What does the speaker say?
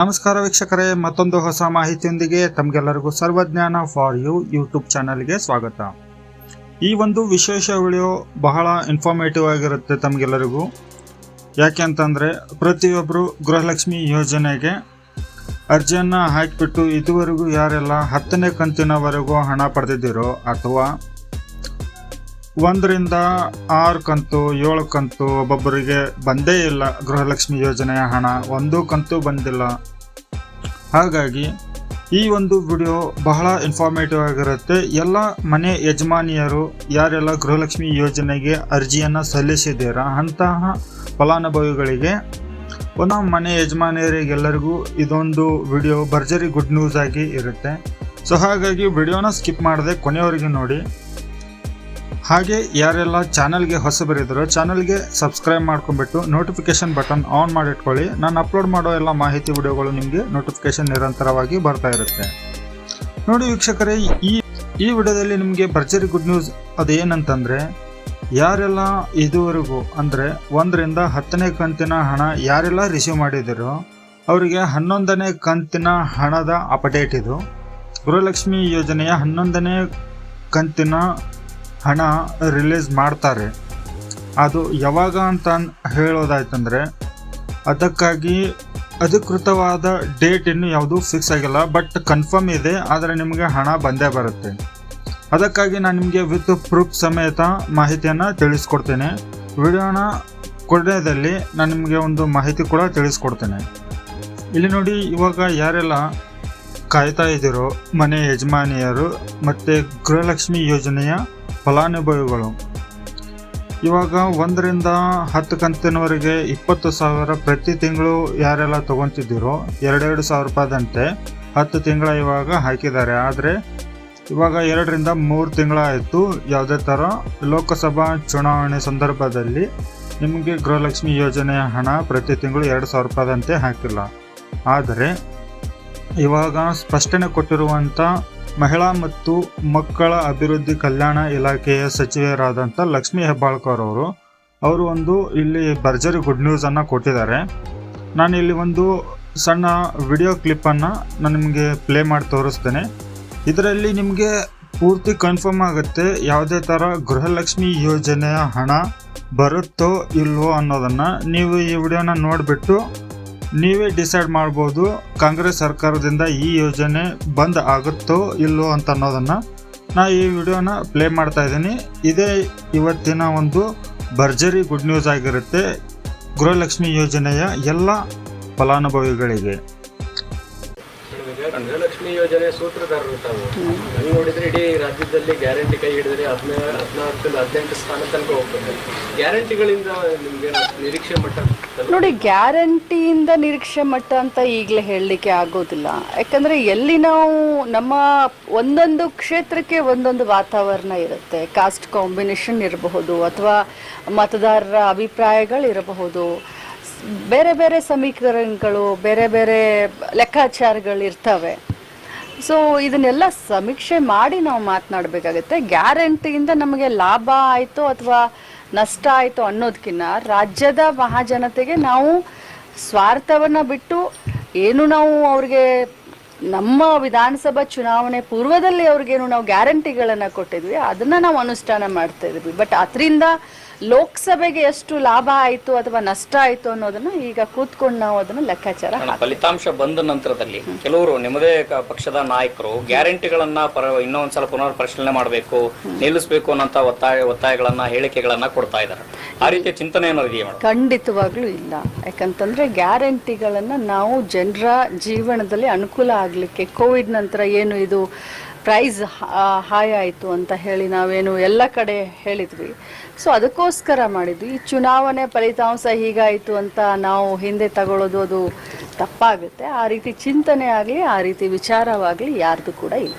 ನಮಸ್ಕಾರ ವೀಕ್ಷಕರೇ, ಮತ್ತೊಂದು ಹೊಸ ಮಾಹಿತಿಯೊಂದಿಗೆ ತಮಗೆಲ್ಲರಿಗೂ ಸರ್ವಜ್ಞಾನ ಫಾರ್ ಯು ಯೂಟ್ಯೂಬ್ ಚಾನಲ್ಗೆ ಸ್ವಾಗತ. ಈ ಒಂದು ವಿಶೇಷ ವಿಡಿಯೋ ಬಹಳ ಇನ್ಫಾರ್ಮೇಟಿವ್ ಆಗಿರುತ್ತೆ ತಮಗೆಲ್ಲರಿಗೂ. ಯಾಕೆ ಅಂತಂದರೆ ಪ್ರತಿಯೊಬ್ಬರು ಗೃಹಲಕ್ಷ್ಮಿ ಯೋಜನೆಗೆ ಅರ್ಜಿಯನ್ನು ಹಾಕಿಬಿಟ್ಟು ಇದುವರೆಗೂ ಯಾರೆಲ್ಲ 10ನೇ ಕಂತಿನವರೆಗೂ ಹಣ ಪಡೆದಿದ್ದೀರೋ ಅಥವಾ 1 ರಿಂದ 6 ಕಂತು 7 ಕಂತು ಒಬ್ಬೊಬ್ಬರಿಗೆ ಬಂದೇ ಇಲ್ಲ, ಗೃಹಲಕ್ಷ್ಮಿ ಯೋಜನೆಯ ಹಣ ಒಂದು ಕಂತು ಬಂದಿಲ್ಲ. ಹಾಗಾಗಿ ಈ ಒಂದು ವಿಡಿಯೋ ಬಹಳ ಇನ್ಫಾರ್ಮೇಟಿವ್ ಆಗಿರುತ್ತೆ. ಎಲ್ಲ ಮನೆ ಯಜಮಾನಿಯರು ಯಾರೆಲ್ಲ ಗೃಹಲಕ್ಷ್ಮಿ ಯೋಜನೆಗೆ ಅರ್ಜಿಯನ್ನು ಸಲ್ಲಿಸಿದ್ದೀರಾ ಅಂತಹ ಫಲಾನುಭವಿಗಳಿಗೆ, ಒಂದು ಮನೆ ಯಜಮಾನಿಯರಿಗೆಲ್ಲರಿಗೂ ಇದೊಂದು ವಿಡಿಯೋ ಭರ್ಜರಿ ಗುಡ್ ನ್ಯೂಸ್ ಆಗಿ ಇರುತ್ತೆ. ಸೊ ಹಾಗಾಗಿ ವಿಡಿಯೋನ ಸ್ಕಿಪ್ ಮಾಡದೆ ಕೊನೆಯವರೆಗೆ ನೋಡಿ. ಹಾಗೆ ಯಾರೆಲ್ಲ ಚಾನಲ್ಗೆ ಹೊಸಬರಿದ್ದಾರೋ ಚಾನಲ್ಗೆ ಸಬ್ಸ್ಕ್ರೈಬ್ ಮಾಡ್ಕೊಂಡ್ಬಿಟ್ಟು ನೋಟಿಫಿಕೇಶನ್ ಬಟನ್ ಆನ್ ಮಾಡಿಟ್ಕೊಳ್ಳಿ. ನಾನು ಅಪ್ಲೋಡ್ ಮಾಡೋ ಎಲ್ಲ ಮಾಹಿತಿ ವಿಡಿಯೋಗಳು ನಿಮಗೆ ನೋಟಿಫಿಕೇಶನ್ ನಿರಂತರವಾಗಿ ಬರ್ತಾ ಇರುತ್ತೆ. ನೋಡಿ ವೀಕ್ಷಕರೇ, ಈ ವಿಡಿಯೋದಲ್ಲಿ ನಿಮಗೆ ಭರ್ಜರಿ ಗುಡ್ ನ್ಯೂಸ್ ಅದೇನಂತಂದರೆ, ಯಾರೆಲ್ಲ ಇದುವರೆಗೂ ಅಂದರೆ 1 ರಿಂದ 10ನೇ ಕಂತಿನ ಹಣ ಯಾರೆಲ್ಲ ರಿಸೀವ್ ಮಾಡಿದಿರೋ ಅವರಿಗೆ 11ನೇ ಕಂತಿನ ಹಣದ ಅಪ್ಡೇಟ್ ಇದು. ಗೃಹಲಕ್ಷ್ಮಿ ಯೋಜನೆಯ 11ನೇ ಕಂತಿನ ಹಣ ರಿಲೀಸ್ ಮಾಡ್ತಾರೆ. ಅದು ಯಾವಾಗ ಅಂತ ಹೇಳೋದಾಯ್ತಂದರೆ, ಅದಕ್ಕಾಗಿ ಅಧಿಕೃತವಾದ ಡೇಟ್ ಇನ್ನೂ ಯಾವುದೂ ಫಿಕ್ಸ್ ಆಗಿಲ್ಲ, ಬಟ್ ಕನ್ಫರ್ಮ್ ಇದೆ. ಆದರೆ ನಿಮಗೆ ಹಣ ಬಂದೇ ಬರುತ್ತೆ. ಅದಕ್ಕಾಗಿ ನಾನು ನಿಮಗೆ ವಿತ್ ಪ್ರೂಫ್ ಸಮೇತ ಮಾಹಿತಿಯನ್ನು ತಿಳಿಸ್ಕೊಡ್ತೇನೆ. ವಿಡಿಯೋನ ಕೊನೆಯಲ್ಲಿ ನಾನು ನಿಮಗೆ ಒಂದು ಮಾಹಿತಿ ಕೂಡ ತಿಳಿಸ್ಕೊಡ್ತೇನೆ. ಇಲ್ಲಿ ನೋಡಿ, ಇವಾಗ ಯಾರೆಲ್ಲ ಕಾಯ್ತಾ ಇದ್ದೀರೋ ಮನೆ ಯಜಮಾನಿಯರು ಮತ್ತು ಗೃಹಲಕ್ಷ್ಮಿ ಯೋಜನೆಯ ಫಲಾನುಭವಿಗಳು, ಇವಾಗ 1 ರಿಂದ 10 ಕಂತಿನವರೆಗೆ 20,000 ಪ್ರತಿ ತಿಂಗಳು ಯಾರೆಲ್ಲ ತೊಗೊತಿದ್ದೀರೋ 2,000 ರೂಪಾಯಿದಂತೆ 10 ತಿಂಗಳ ಇವಾಗ ಹಾಕಿದ್ದಾರೆ. ಆದರೆ ಇವಾಗ 2 ರಿಂದ 3 ತಿಂಗಳಾಯಿತು. ಯಾವುದೇ ಥರ ಲೋಕಸಭಾ ಚುನಾವಣೆ ಸಂದರ್ಭದಲ್ಲಿ ನಿಮಗೆ ಗೃಹಲಕ್ಷ್ಮಿ ಯೋಜನೆಯ ಹಣ ಪ್ರತಿ ತಿಂಗಳು 2,000 ರೂಪಾಯಿದಂತೆ ಹಾಕಿಲ್ಲ. ಆದರೆ ಇವಾಗ ಸ್ಪಷ್ಟನೆ ಕೊಟ್ಟಿರುವಂಥ ಮಹಿಳಾ ಮತ್ತು ಮಕ್ಕಳ ಅಭಿವೃದ್ಧಿ ಕಲ್ಯಾಣ ಇಲಾಖೆಯ ಸಚಿವರಾದಂಥ ಲಕ್ಷ್ಮೀ ಹೆಬ್ಬಾಳ್ಕರ್ ಅವರು ಒಂದು ಇಲ್ಲಿ ಭರ್ಜರಿ ಗುಡ್ ನ್ಯೂಸನ್ನು ಕೊಟ್ಟಿದ್ದಾರೆ. ನಾನು ಇಲ್ಲಿ ಒಂದು ಸಣ್ಣ ವಿಡಿಯೋ ಕ್ಲಿಪ್ಪನ್ನು ನಾನು ನಿಮಗೆ ಪ್ಲೇ ಮಾಡಿ ತೋರಿಸ್ತೇನೆ. ಇದರಲ್ಲಿ ನಿಮಗೆ ಪೂರ್ತಿ ಕನ್ಫರ್ಮ್ ಆಗುತ್ತೆ ಯಾವುದೇ ಥರ ಗೃಹಲಕ್ಷ್ಮಿ ಯೋಜನೆಯ ಹಣ ಬರುತ್ತೋ ಇಲ್ವೋ ಅನ್ನೋದನ್ನು. ನೀವು ಈ ವಿಡಿಯೋನ ನೋಡಿಬಿಟ್ಟು ನೀವೇ ಡಿಸೈಡ್ ಮಾಡ್ಬೋದು, ಕಾಂಗ್ರೆಸ್ ಸರ್ಕಾರದಿಂದ ಈ ಯೋಜನೆ ಬಂದ್ ಆಗುತ್ತೋ ಇಲ್ಲೋ ಅಂತ ಅನ್ನೋದನ್ನು. ನಾನು ಈ ವಿಡಿಯೋನ ಪ್ಲೇ ಮಾಡ್ತಾ ಇದ್ದೀನಿ. ಇದೇ ಇವತ್ತಿನ ಒಂದು ಭರ್ಜರಿ ಗುಡ್ ನ್ಯೂಸ್ ಆಗಿರುತ್ತೆ ಗೃಹಲಕ್ಷ್ಮಿ ಯೋಜನೆಯ ಎಲ್ಲ ಫಲಾನುಭವಿಗಳಿಗೆ. ಗೃಹಲಕ್ಷ್ಮಿ ಯೋಜನೆ ಸೂತ್ರಧಾರರು ತಾವು ನನಗೆ ನೋಡಿದ್ರೆ ಇಡೀ ರಾಜ್ಯದಲ್ಲಿ ಗ್ಯಾರಂಟಿ ಕೈ ಹಿಡಿದ್ರೆ 14-18 ಸ್ಥಾನ ತನಕ ಹೋಗ್ತದೆ. ಗ್ಯಾರಂಟಿಗಳಿಂದ ನಿಮಗೆ ನಿರೀಕ್ಷೆ ಮಟ್ಟ ನೋಡಿ, ಗ್ಯಾರಂಟಿಯಿಂದ ನಿರೀಕ್ಷೆ ಮಟ್ಟ ಅಂತ ಈಗಲೇ ಹೇಳಲಿಕ್ಕೆ ಆಗೋದಿಲ್ಲ. ಯಾಕಂದರೆ ಎಲ್ಲಿ ನಾವು ನಮ್ಮ ಒಂದೊಂದು ಕ್ಷೇತ್ರಕ್ಕೆ ಒಂದೊಂದು ವಾತಾವರಣ ಇರುತ್ತೆ. ಕಾಸ್ಟ್ ಕಾಂಬಿನೇಷನ್ ಇರಬಹುದು ಅಥವಾ ಮತದಾರರ ಅಭಿಪ್ರಾಯಗಳಿರಬಹುದು, ಬೇರೆ ಬೇರೆ ಸಮೀಕರಣಗಳು, ಬೇರೆ ಬೇರೆ ಲೆಕ್ಕಾಚಾರಗಳು ಇರ್ತವೆ. ಸೊ ಇದನ್ನೆಲ್ಲ ಸಮೀಕ್ಷೆ ಮಾಡಿ ನಾವು ಮಾತನಾಡಬೇಕಾಗುತ್ತೆ. ಗ್ಯಾರಂಟಿಯಿಂದ ನಮಗೆ ಲಾಭ ಆಯಿತು ಅಥವಾ ನಷ್ಟ ಆಯಿತು ಅನ್ನೋದಕ್ಕಿಂತ ರಾಜ್ಯದ ಮಹಾಜನತೆಗೆ ನಾವು ಸ್ವಾರ್ಥವನ್ನು ಬಿಟ್ಟು ಏನು ನಾವು ಅವ್ರಿಗೆ ನಮ್ಮ ವಿಧಾನಸಭಾ ಚುನಾವಣೆ ಪೂರ್ವದಲ್ಲಿ ಅವ್ರಿಗೇನು ನಾವು ಗ್ಯಾರಂಟಿಗಳನ್ನು ಕೊಟ್ಟಿದ್ವಿ ಅದನ್ನು ನಾವು ಅನುಷ್ಠಾನ ಮಾಡ್ತಾ ಇದ್ವಿ. ಬಟ್ ಅದರಿಂದ ಲೋಕಸಭೆಗೆ ಎಷ್ಟು ಲಾಭ ಆಯಿತು ಅಥವಾ ನಷ್ಟ ಆಯಿತು ಅನ್ನೋದನ್ನ ಈಗ ಕೂತ್ಕೊಂಡು ನಾವು ಅದನ್ನು ಲೆಕ್ಕಾಚಾರ. ಫಲಿತಾಂಶ ಬಂದ ನಂತರದಲ್ಲಿ ಕೆಲವರು ನಿಮ್ಮದೇ ಪಕ್ಷದ ನಾಯಕರು ಗ್ಯಾರಂಟಿಗಳನ್ನ ಇನ್ನೊಂದ್ಸಲ ಪುನರ್ ಪರಿಶೀಲನೆ ಮಾಡಬೇಕು, ನಿಲ್ಲಿಸಬೇಕು ಅನ್ನೋ ಒತ್ತಾಯಗಳನ್ನ ಹೇಳಿಕೆಗಳನ್ನ ಕೊಡ್ತಾ ಇದ್ದಾರೆ. ಆ ರೀತಿಯ ಚಿಂತನೆ ಏನೋ ಇದೆಯಾ ಮೇಡಮ್? ಖಂಡಿತವಾಗ್ಲೂ ಇಲ್ಲ. ಯಾಕಂತಂದ್ರೆ ಗ್ಯಾರಂಟಿಗಳನ್ನ ನಾವು ಜನರ ಜೀವನದಲ್ಲಿ ಅನುಕೂಲ ಆಗಲಿಕ್ಕೆ, ಕೋವಿಡ್ ನಂತರ ಏನು ಇದು ಪ್ರೈಸ್ ಹಾಯ್ ಆಯಿತು ಅಂತ ಹೇಳಿ ನಾವೇನು ಎಲ್ಲ ಕಡೆ ಹೇಳಿದ್ವಿ. ಸೊ ಅದಕ್ಕೋಸ್ಕರ ಮಾಡಿದ್ವಿ. ಈ ಚುನಾವಣೆ ಫಲಿತಾಂಶ ಹೀಗಾಯಿತು ಅಂತ ನಾವು ಹಿಂದೆ ತಗೊಳ್ಳೋದು ಅದು ತಪ್ಪಾಗುತ್ತೆ. ಆ ರೀತಿ ಚಿಂತನೆ ಆಗಲಿ, ಆ ರೀತಿ ವಿಚಾರವಾಗಲಿ ಯಾರ್ದು ಕೂಡ ಇಲ್ಲ.